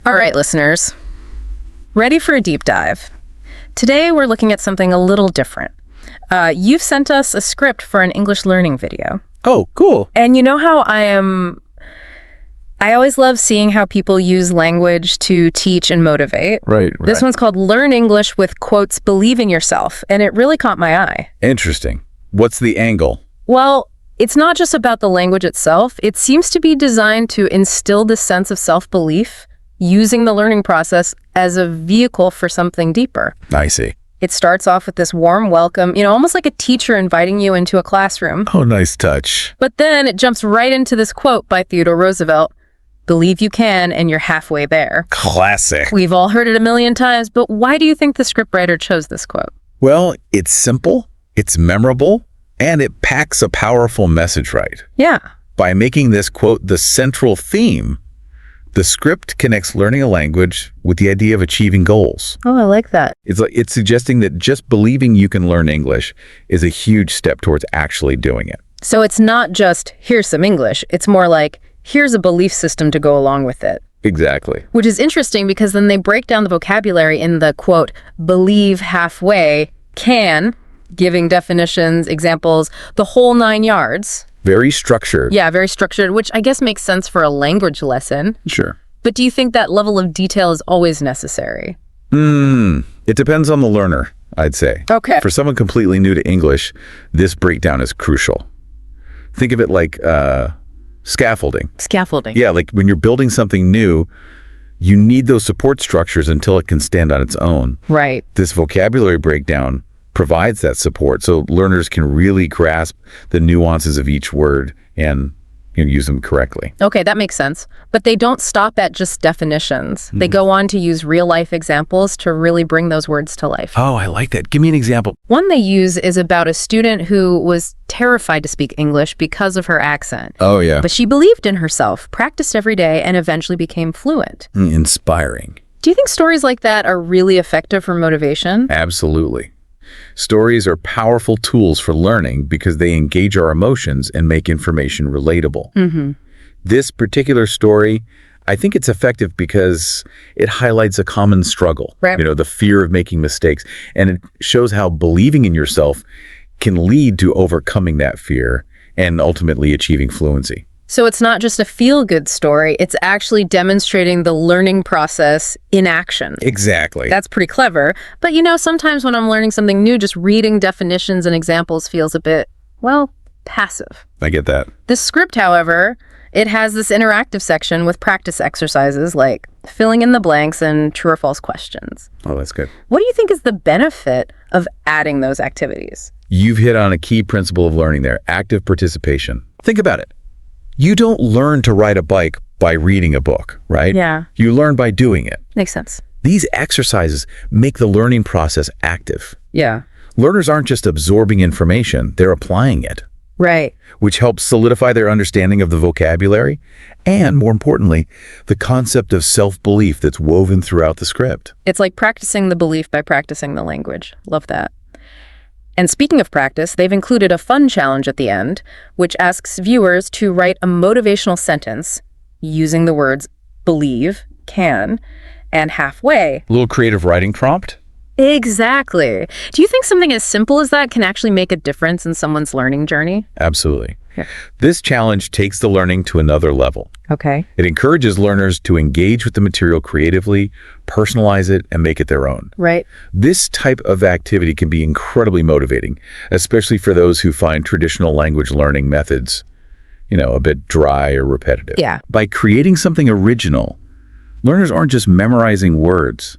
All right, listeners, ready for a deep dive. Today, we're looking at something a little different. You've sent us a script for an English learning video. Oh, cool. And you know how I always love seeing how people use language to teach and motivate. Right. This one's called Learn English with quotes, Believe in Yourself, and it really caught my eye. Interesting. What's the angle? Well, it's not just about the language itself. It seems to be designed to instill this sense of self-belief, using the learning process as a vehicle for something deeper. I see. It starts off with this warm welcome, almost like a teacher inviting you into a classroom. Oh, nice touch. But then it jumps right into this quote by Theodore Roosevelt, "Believe you can, and you're halfway there." Classic. We've all heard it a million times, but why do you think the scriptwriter chose this quote? Well, it's simple, it's memorable, and it packs a powerful message, right? Yeah. By making this quote the central theme, the script connects learning a language with the idea of achieving goals. Oh, I like that. It's suggesting that just believing you can learn English is a huge step towards actually doing it. So it's not just, here's some English. It's more like, here's a belief system to go along with it. Exactly. Which is interesting because then they break down the vocabulary in the quote, believe halfway, can, giving definitions, examples, the whole 9 yards. Very structured. Yeah, very structured, which I guess makes sense for a language lesson. Sure. But do you think that level of detail is always necessary? It depends on the learner, I'd say. Okay. For someone completely new to English, this breakdown is crucial. Think of it like scaffolding. Scaffolding. Yeah, like when you're building something new, you need those support structures until it can stand on its own. Right. This vocabulary breakdown provides that support so learners can really grasp the nuances of each word and use them correctly. Okay, that makes sense. But they don't stop at just definitions. They go on to use real-life examples to really bring those words to life. Oh, I like that. Give me an example. One they use is about a student who was terrified to speak English because of her accent. Oh, yeah. But she believed in herself, practiced every day, and eventually became fluent. Inspiring. Do you think stories like that are really effective for motivation? Absolutely. Stories are powerful tools for learning because they engage our emotions and make information relatable. This particular story, I think it's effective because it highlights a common struggle, right. The fear of making mistakes, and it shows how believing in yourself can lead to overcoming that fear and ultimately achieving fluency. So it's not just a feel-good story, it's actually demonstrating the learning process in action. Exactly. That's pretty clever. But sometimes when I'm learning something new, just reading definitions and examples feels a bit, passive. I get that. The script, however, it has this interactive section with practice exercises like filling in the blanks and true or false questions. Oh, that's good. What do you think is the benefit of adding those activities? You've hit on a key principle of learning there, active participation. Think about it. You don't learn to ride a bike by reading a book, right? Yeah. You learn by doing it. Makes sense. These exercises make the learning process active. Yeah. Learners aren't just absorbing information, they're applying it, Right. which helps solidify their understanding of the vocabulary and, more importantly, the concept of self-belief that's woven throughout the script. It's like practicing the belief by practicing the language. Love that. And speaking of practice, they've included a fun challenge at the end, which asks viewers to write a motivational sentence using the words believe, can, and halfway. A little creative writing prompt? Exactly. Do you think something as simple as that can actually make a difference in someone's learning journey? Absolutely. Yeah. This challenge takes the learning to another level. Okay. It encourages learners to engage with the material creatively, personalize it, and make it their own. Right. This type of activity can be incredibly motivating, especially for those who find traditional language learning methods, a bit dry or repetitive. Yeah. By creating something original, learners aren't just memorizing words.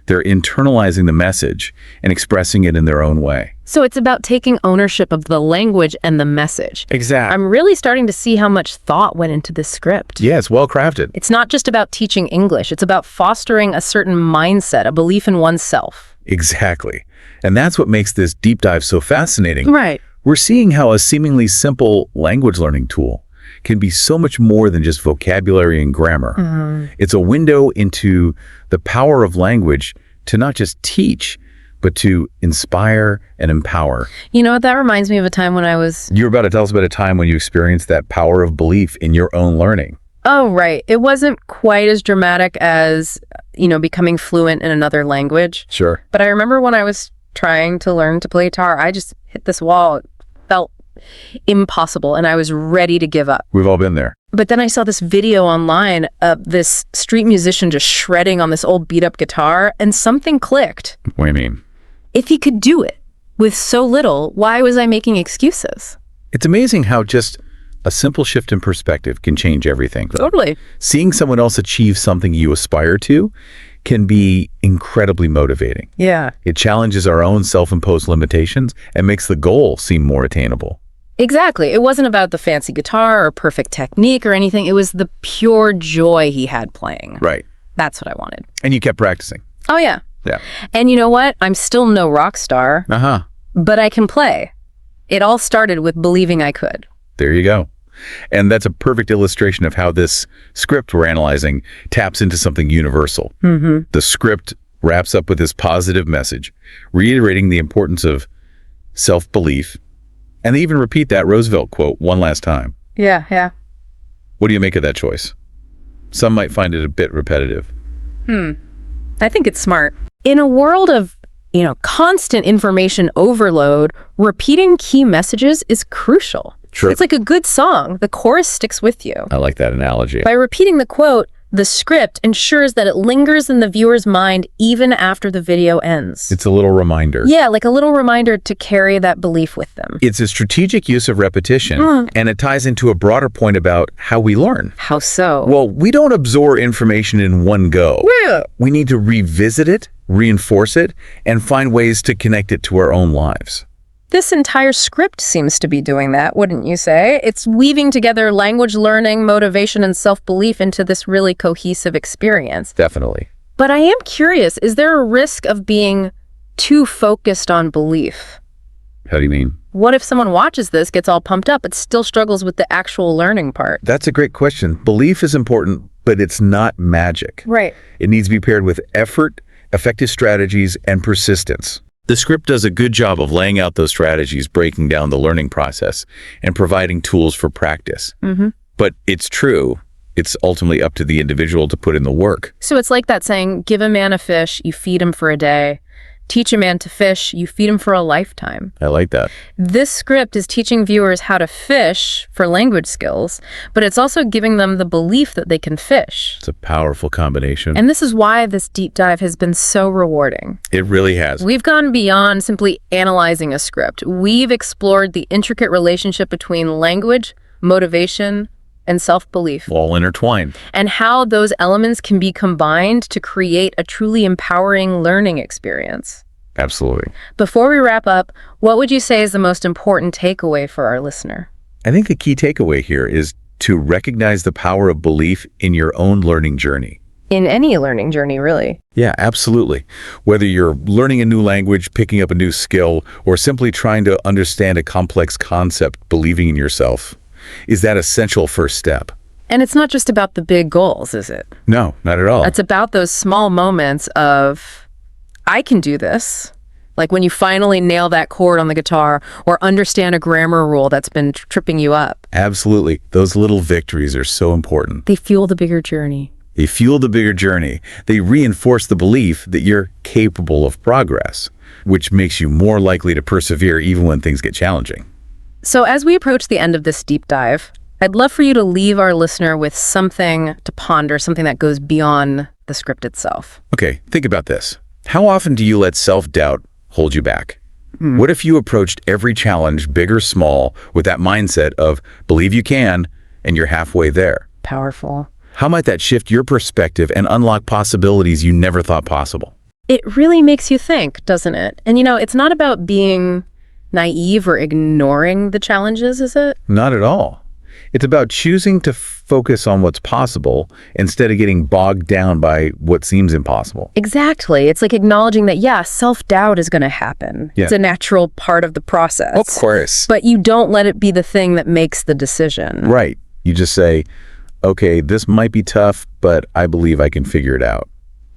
They're internalizing the message and expressing it in their own way. So it's about taking ownership of the language and the message. Exactly. I'm really starting to see how much thought went into this script. Yeah, it's well crafted. It's not just about teaching English. It's about fostering a certain mindset, a belief in oneself. Exactly. And that's what makes this deep dive so fascinating. Right. We're seeing how a seemingly simple language learning tool can be so much more than just vocabulary and grammar. It's a window into the power of language to not just teach, but to inspire and empower. That reminds me of a time when I was... You're about to tell us about a time when you experienced that power of belief in your own learning. Oh, right. It wasn't quite as dramatic as, becoming fluent in another language. Sure. But I remember when I was trying to learn to play guitar, I just hit this wall. It felt impossible, and I was ready to give up. We've all been there. But then I saw this video online of this street musician just shredding on this old beat-up guitar, and something clicked. What do you mean? If he could do it with so little, why was I making excuses? It's amazing how just a simple shift in perspective can change everything. Totally. Seeing someone else achieve something you aspire to can be incredibly motivating. Yeah. It challenges our own self-imposed limitations and makes the goal seem more attainable. Exactly. It wasn't about the fancy guitar or perfect technique or anything. It was the pure joy he had playing. Right. That's what I wanted. And you kept practicing. Oh, yeah. Yeah. And you know what? I'm still no rock star, but I can play. It all started with believing I could. There you go. And that's a perfect illustration of how this script we're analyzing taps into something universal. The script wraps up with this positive message, reiterating the importance of self-belief. And they even repeat that Roosevelt quote one last time. Yeah. What do you make of that choice? Some might find it a bit repetitive. I think it's smart. In a world of, constant information overload, repeating key messages is crucial. True. It's like a good song. The chorus sticks with you. I like that analogy. By repeating the quote, the script ensures that it lingers in the viewer's mind even after the video ends. It's a little reminder. Yeah, like a little reminder to carry that belief with them. It's a strategic use of repetition, and it ties into a broader point about how we learn. How so? Well, we don't absorb information in one go. Yeah. We need to revisit it, reinforce it, and find ways to connect it to our own lives. This entire script seems to be doing that, wouldn't you say? It's weaving together language learning, motivation, and self-belief into this really cohesive experience. Definitely. But I am curious, is there a risk of being too focused on belief? How do you mean? What if someone watches this, gets all pumped up, but still struggles with the actual learning part? That's a great question. Belief is important, but it's not magic. Right. It needs to be paired with effort, effective strategies, and persistence. The script does a good job of laying out those strategies, breaking down the learning process, and providing tools for practice. But it's true, it's ultimately up to the individual to put in the work. So it's like that saying, give a man a fish, you feed him for a day. Teach a man to fish, you feed him for a lifetime. I like that. This script is teaching viewers how to fish for language skills, but it's also giving them the belief that they can fish. It's a powerful combination. And this is why this deep dive has been so rewarding. It really has. We've gone beyond simply analyzing a script. We've explored the intricate relationship between language, motivation, and self-belief, All intertwined. and how those elements can be combined to create a truly empowering learning experience. Absolutely. Before we wrap up, what would you say is the most important takeaway for our listener? I think the key takeaway here is to recognize the power of belief in your own learning journey. In any learning journey, really. Yeah, absolutely. Whether you're learning a new language, picking up a new skill, or simply trying to understand a complex concept, believing in yourself is that essential first step. And it's not just about the big goals, is it? No, not at all. It's about those small moments of, I can do this. Like when you finally nail that chord on the guitar or understand a grammar rule that's been tripping you up. Absolutely. Those little victories are so important. They fuel the bigger journey. They fuel the bigger journey. They reinforce the belief that you're capable of progress, which makes you more likely to persevere even when things get challenging. So as we approach the end of this deep dive, I'd love for you to leave our listener with something to ponder, something that goes beyond the script itself. Okay, think about this. How often do you let self-doubt hold you back? What if you approached every challenge, big or small, with that mindset of believe you can, and you're halfway there? Powerful. How might that shift your perspective and unlock possibilities you never thought possible? It really makes you think, doesn't it? And it's not about being naive or ignoring the challenges, is it? Not at all. It's about choosing to focus on what's possible instead of getting bogged down by what seems impossible. Exactly. It's like acknowledging that, self-doubt is going to happen. Yeah. It's a natural part of the process. Of course. But you don't let it be the thing that makes the decision. Right. You just say, okay, this might be tough, but I believe I can figure it out.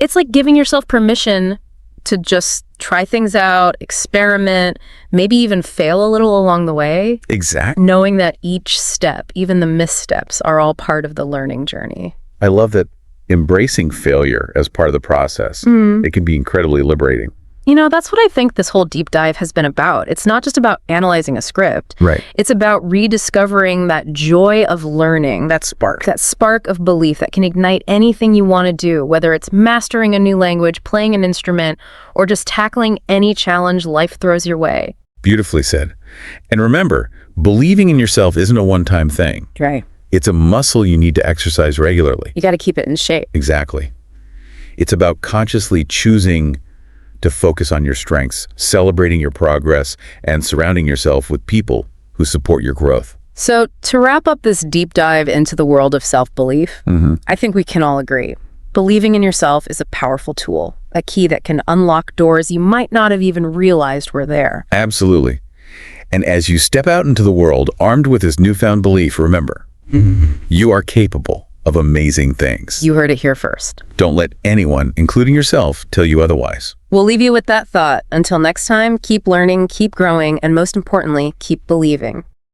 It's like giving yourself permission to just try things out, experiment, maybe even fail a little along the way, Exactly. knowing that each step, even the missteps, are all part of the learning journey. I love that embracing failure as part of the process. It can be incredibly liberating. You know, that's what I think this whole deep dive has been about. It's not just about analyzing a script. Right. It's about rediscovering that joy of learning, That spark. that spark of belief that can ignite anything you want to do, whether it's mastering a new language, playing an instrument, or just tackling any challenge life throws your way. Beautifully said. And remember, believing in yourself isn't a one-time thing. Right. It's a muscle you need to exercise regularly. You got to keep it in shape. Exactly. It's about consciously choosing to focus on your strengths, celebrating your progress, and surrounding yourself with people who support your growth. So to wrap up this deep dive into the world of self-belief, I think we can all agree. Believing in yourself is a powerful tool, a key that can unlock doors you might not have even realized were there. Absolutely. And as you step out into the world armed with this newfound belief, remember, you are capable of amazing things. You heard it here first. Don't let anyone, including yourself, tell you otherwise. We'll leave you with that thought. Until next time, keep learning, keep growing, and most importantly, keep believing.